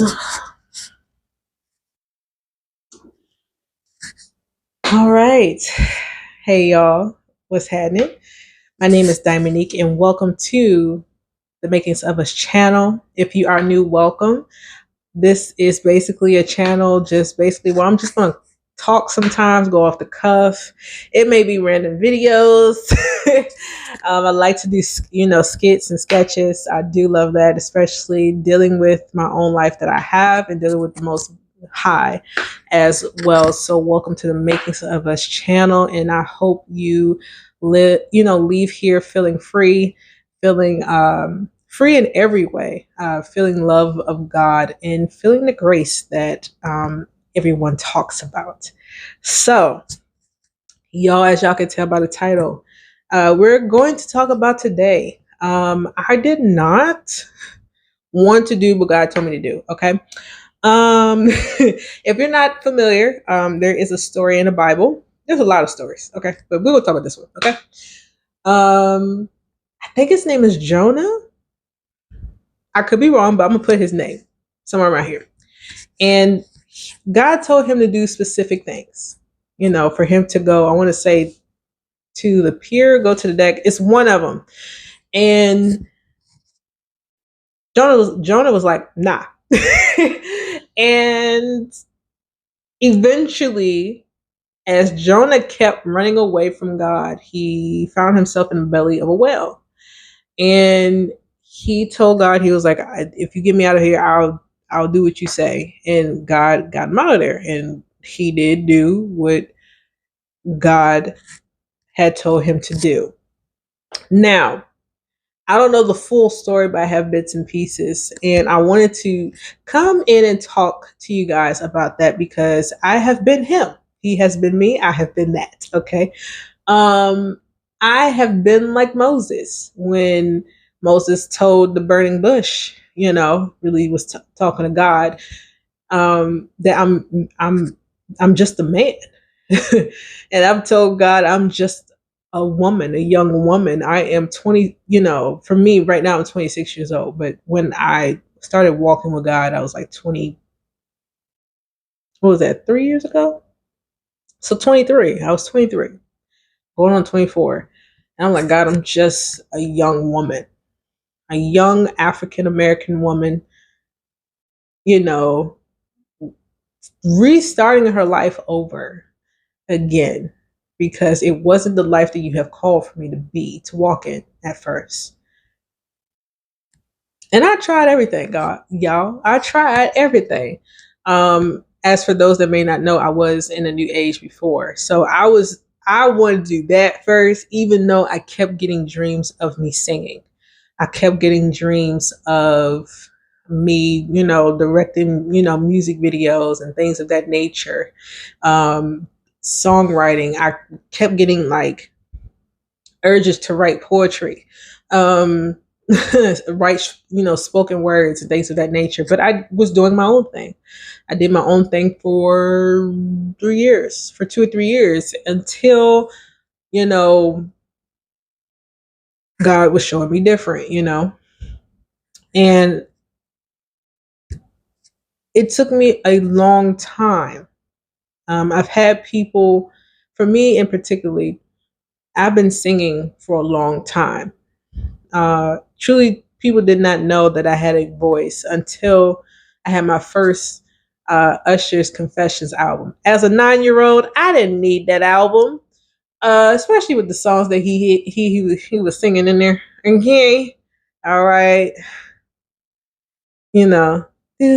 All right. Hey, y'all. What's happening? My name is Diamondnique, and welcome to the Makings of Us channel. If you are new, welcome. This is basically a channel just basically where I'm just going to talk sometimes, go off the cuff. It may be random videos. I like to do, skits and sketches. I do love that, especially dealing with my own life that I have and dealing with the most high as well. So welcome to the Makings of Us channel, and I hope you leave here feeling free, feeling free in every way, feeling love of God and feeling the grace that everyone talks about. So, y'all, as y'all can tell by the title, we're going to talk about today. I did not want to do what God told me to do. Okay. If you're not familiar, there is a story in the Bible. There's a lot of stories. Okay. But we will talk about this one. Okay. I think his name is Jonah. I could be wrong, but I'm gonna put his name somewhere around here. And God told him to do specific things. For him to go, I want to say to the pier, go to the deck. It's one of them. And Jonah was like, nah. And eventually, as Jonah kept running away from God, he found himself in the belly of a whale. And he told God, he was like, if you get me out of here, I'll do what you say. And God got him out of there. And he did do what God had told him to do. Now, I don't know the full story, but I have bits and pieces. And I wanted to come in and talk to you guys about that because I have been him. He has been me. I have been that. Okay. I have been like Moses when Moses told the burning bush, really was talking to God, that I'm just a man. And I've told God I'm just a woman, a young woman. I am 20, for me right now I'm 26 years old. But when I started walking with God, I was like 20, what was that, 3 years ago? So 23, I was 23, going on 24. And I'm like, God, I'm just a young woman, a young African American woman, restarting her life over again, because it wasn't the life that you have called for me to walk in at first. And I tried everything, God, y'all. I tried everything. As for those that may not know, I was in a new age before. So I wanted to do that first, even though I kept getting dreams of me singing. I kept getting dreams of me, directing, music videos and things of that nature. Songwriting. I kept getting like urges to write poetry, write, spoken words and things of that nature. But I was doing my own thing. I did my own thing for 3 years, for 2 or 3 years, until, God was showing me different, and it took me a long time. I've had people, for me in particularly, I've been singing for a long time. Truly, people did not know that I had a voice until I had my first Usher's Confessions album. As a 9-year-old, I didn't need that album, especially with the songs that he was singing in there. Okay, all right, do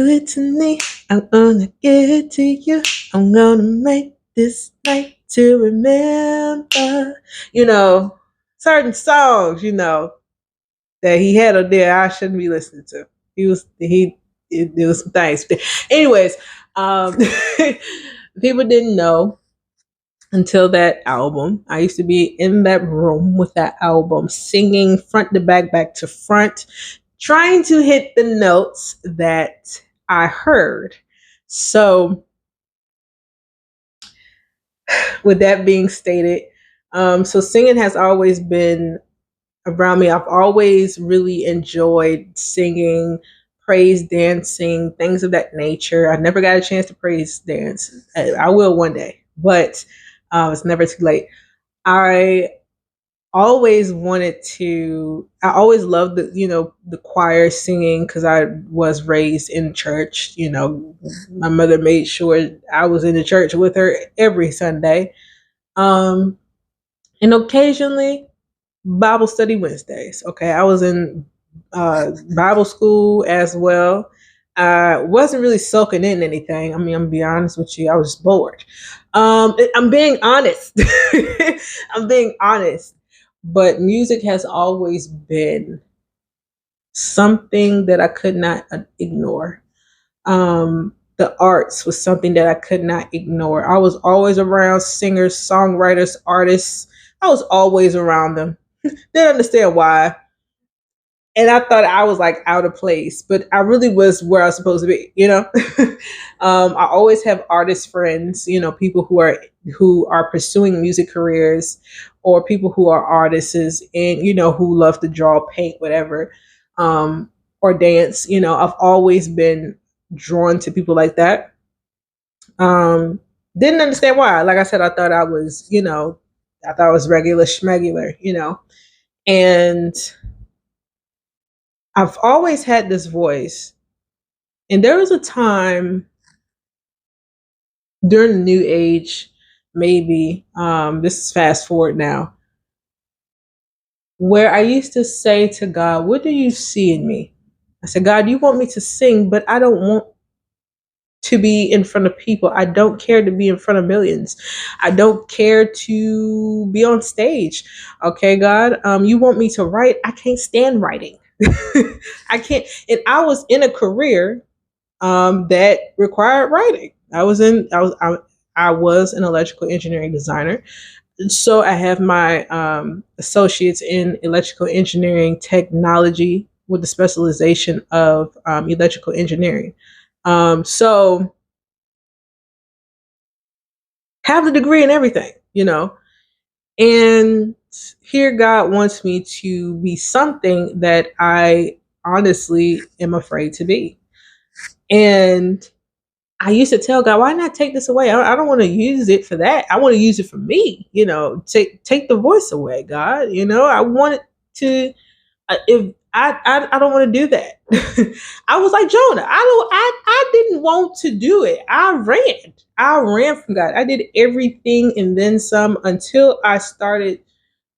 it to me. I'm gonna give it to you. I'm gonna make this night to remember. Certain songs, that he had up there I shouldn't be listening to. There was some things. Anyways, people didn't know until that album. I used to be in that room with that album, singing front to back to front, trying to hit the notes that I heard. So, with that being stated, so singing has always been around me. I've always really enjoyed singing, praise dancing, things of that nature. I never got a chance to praise dance. I will one day, but it's never too late. I I always loved the choir singing because I was raised in church. My mother made sure I was in the church with her every Sunday. Um, and occasionally Bible study Wednesdays. Okay, I was in Bible school as well. I wasn't really soaking in anything. I mean, I'm gonna be honest with you, I was bored. I'm being honest. I'm being honest. But music has always been something that I could not ignore. The arts was something that I could not ignore. I was always around singers, songwriters, artists. I was always around them. Didn't understand why. And I thought I was like out of place, but I really was where I was supposed to be. I always have artist friends, people who are pursuing music careers, or people who are artists and who love to draw, paint, whatever, or dance. I've always been drawn to people like that. Um, didn't understand why. Like I said, I thought I was regular schmegular. And I've always had this voice. And there was a time during the new age, maybe, this is fast forward now, where I used to say to God, what do you see in me? I said, God, you want me to sing, but I don't want to be in front of people. I don't care to be in front of millions. I don't care to be on stage. Okay, God, you want me to write? I can't stand writing. I can't. And I was in a career that required writing. I was an electrical engineering designer. So I have my associates in electrical engineering technology with the specialization of electrical engineering. So have the degree and everything. And here God wants me to be something that I honestly am afraid to be. And I used to tell God, why not take this away? I don't want to use it for that. I want to use it for me. Take the voice away, God. I want it to. If I don't want to do that. I was like Jonah. I didn't want to do it. I ran. I ran from God. I did everything and then some until I started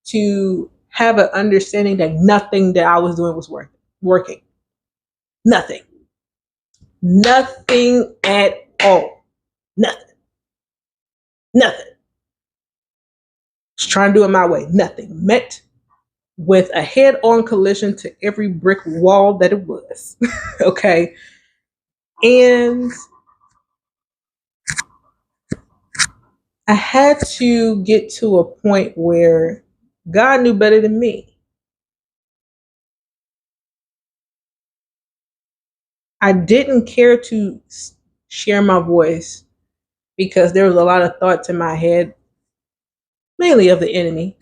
to have an understanding that nothing that I was doing was working. Nothing. Nothing at all. Nothing. Nothing. Just trying to do it my way. Nothing. Met with a head-on collision to every brick wall that it was. Okay. And I had to get to a point where God knew better than me. I didn't care to share my voice because there was a lot of thoughts in my head, mainly of the enemy.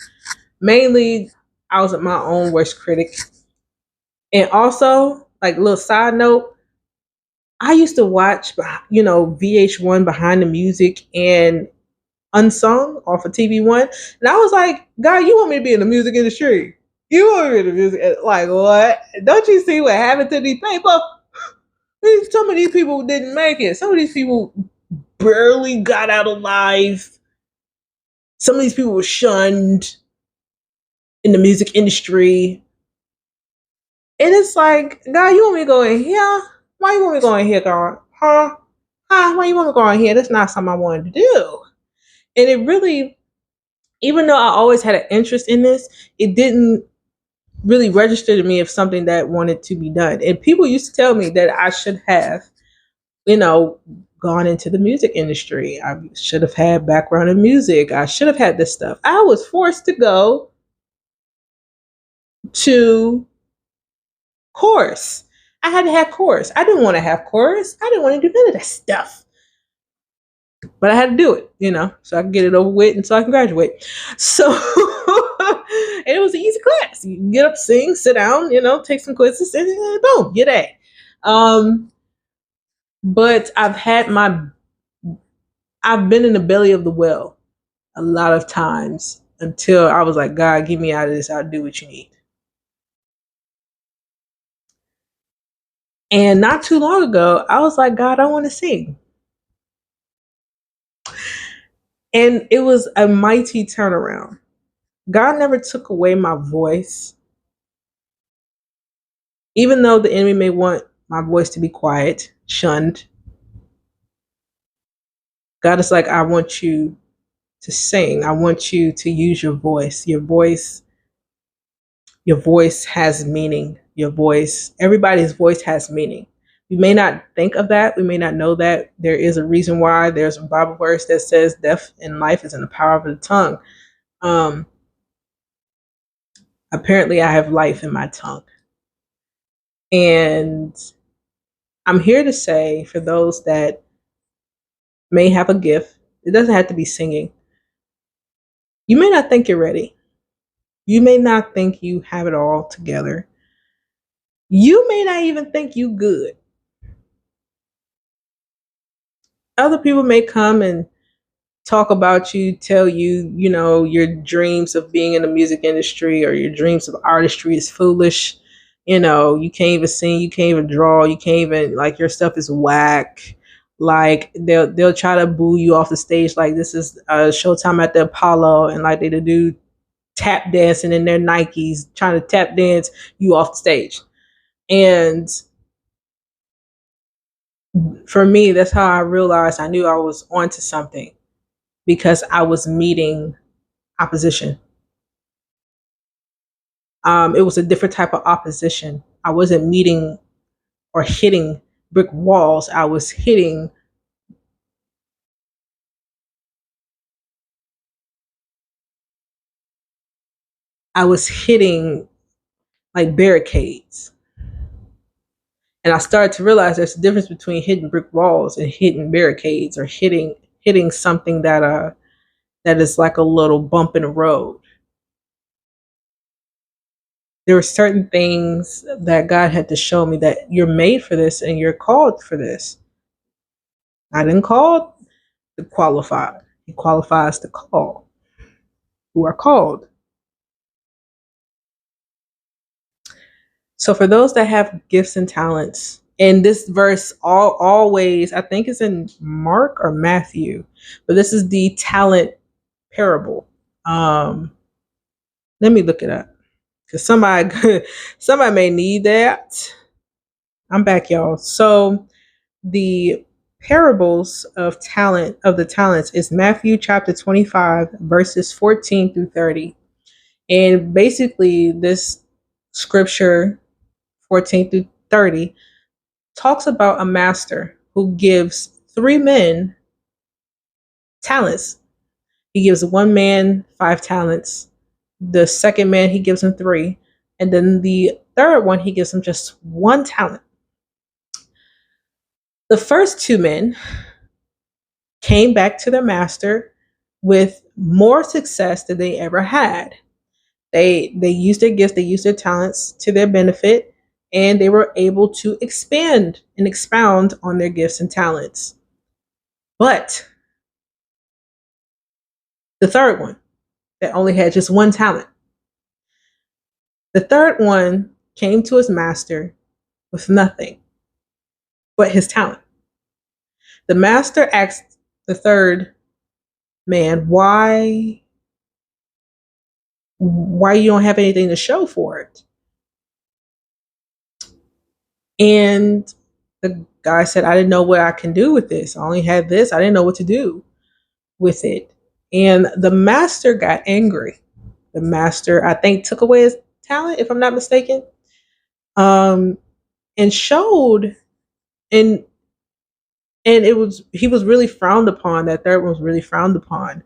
Mainly, I was my own worst critic. And also, like, little side note, I used to watch, VH1 Behind the Music and Unsung off of TV1. And I was like, God, you want me to be in the music industry? You want me to be in the music? Like, what? Don't you see what happened to these people? Some of these people didn't make it. Some of these people barely got out alive. Some of these people were shunned in the music industry. And it's like, God, you want me to go in here? Why you want me to go in here, God? Huh? Why you want me to go in here? That's not something I wanted to do. And it really, even though I always had an interest in this, it didn't really register to me of something that wanted to be done. And people used to tell me that I should have, gone into the music industry. I should have had background in music. I should have had this stuff. I was forced to go to chorus. I had to have chorus. I didn't want to have chorus. I didn't want to do none of that stuff. But I had to do it, so I can get it over with and so I can graduate. So and it was an easy class. You can get up, sing, sit down, take some quizzes, and boom, get A. um, but I've been in the belly of the well a lot of times until I was like, God, get me out of this. I'll do what you need. And not too long ago, I was like, God, I want to sing. And it was a mighty turnaround. God never took away my voice, even though the enemy may want my voice to be quiet, shunned. God is like, I want you to sing. I want you to use your voice. Your voice has meaning. Everybody's voice has meaning. We may not think of that. We may not know that. There is a reason why. There's a Bible verse that says death and life is in the power of the tongue. Um, Apparently, I have life in my tongue. And I'm here to say, for those that may have a gift, it doesn't have to be singing. You may not think you're ready. You may not think you have it all together. You may not even think you good. Other people may come and talk about you, tell you, your dreams of being in the music industry or your dreams of artistry is foolish. You can't even sing, you can't even draw, you can't even, like, your stuff is whack. Like, they'll try to boo you off the stage, like this is a showtime at the Apollo, and like they do tap dancing in their Nikes, trying to tap dance you off the stage. And for me, that's how I realized I knew I was onto something, because I was meeting opposition. It was a different type of opposition. I wasn't meeting or hitting brick walls. I was hitting like barricades. And I started to realize there's a difference between hitting brick walls and hitting barricades, or hitting something that is like a little bump in the road. There were certain things that God had to show me, that you're made for this and you're called for this. I didn't call the qualified. He qualifies the call, who are called. So for those that have gifts and talents, and this verse always, I think it's in Mark or Matthew, but this is the talent parable. Let me look it up, because somebody may need that. I'm back, y'all. So the parables of the talents is Matthew chapter 25, verses 14 through 30. And basically this scripture 14 through 30 talks about a master who gives 3 men talents. He gives one man 5 talents. The second man, he gives him 3. And then the third one, he gives him just 1 talent. The first 2 men came back to their master with more success than they ever had. They used their gifts, they used their talents to their benefit, and they were able to expand and expound on their gifts and talents. But the third one, that only had just 1 talent, the third one came to his master with nothing but his talent. The master asked the third man, why you don't have anything to show for it? And the guy said, I didn't know what I can do with this. I only had this. I didn't know what to do with it. And the master got angry. The master, I think, took away his talent, if I'm not mistaken, and showed, and he was really frowned upon. That third one was really frowned upon.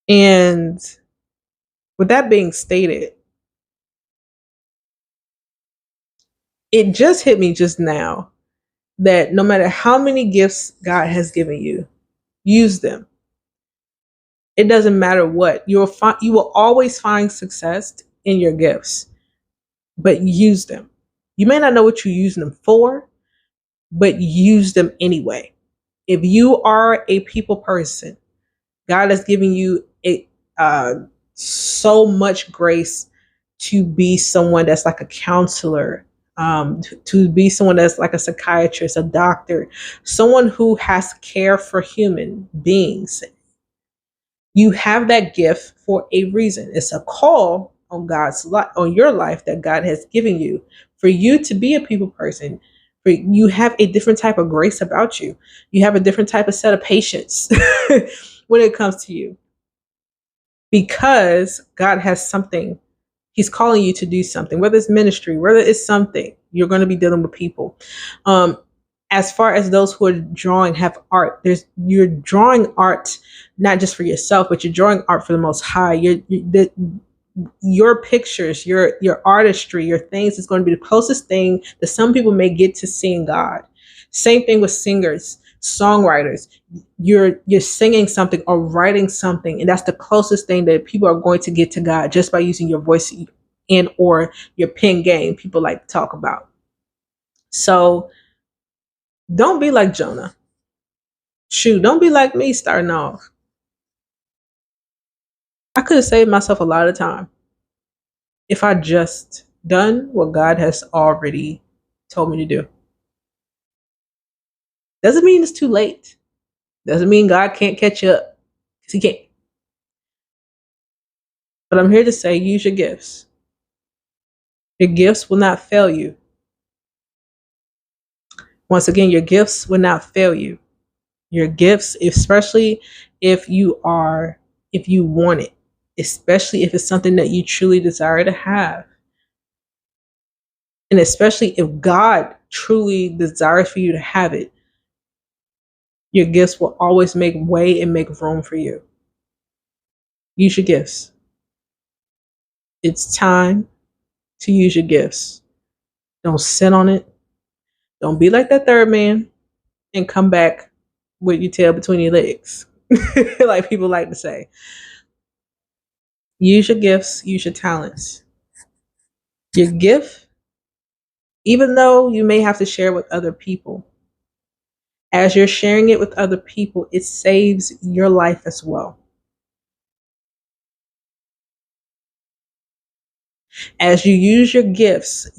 And with that being stated, it just hit me just now that no matter how many gifts God has given you, use them. It doesn't matter what. You will always find success in your gifts, but use them. You may not know what you're using them for, but use them anyway. If you are a people person, God has given you so much grace to be someone that's like a counselor, to be someone that's like a psychiatrist, a doctor, someone who has care for human beings. You have that gift for a reason. It's a call on on your life that God has given you for you to be a people person. For you have a different type of grace about you. You have a different type of set of patience when it comes to you, because God has something. He's calling you to do something, whether it's ministry, whether it's something. You're going to be dealing with people. As far as those who are drawing have art, you're drawing art not just for yourself, but you're drawing art for the Most High. Your pictures, your artistry, your things is going to be the closest thing that some people may get to seeing God. Same thing with singers, songwriters. You're singing something or writing something, and that's the closest thing that people are going to get to God, just by using your voice and or your pen game, people like to talk about. So don't be like Jonah. Shoot, don't be like me starting off. I could have saved myself a lot of time if I just done what God has already told me to do. Doesn't mean it's too late. Doesn't mean God can't catch you up, because he can't. But I'm here to say, use your gifts. Your gifts will not fail you. Once again, your gifts will not fail you. Your gifts, especially if you want it, especially if it's something that you truly desire to have. And especially if God truly desires for you to have it, your gifts will always make way and make room for you. Use your gifts. It's time to use your gifts. Don't sit on it. Don't be like that third man and come back with your tail between your legs, like people like to say. Use your gifts, use your talents. Your gift, even though you may have to share with other people, as you're sharing it with other people, it saves your life as well. As you use your gifts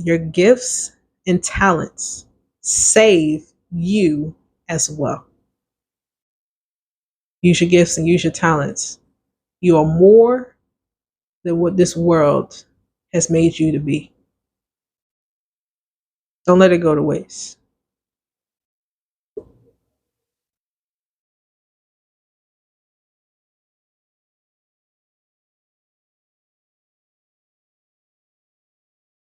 and talents save you as well. Use your gifts and use your talents. You are more than what this world has made you to be. Don't let it go to waste.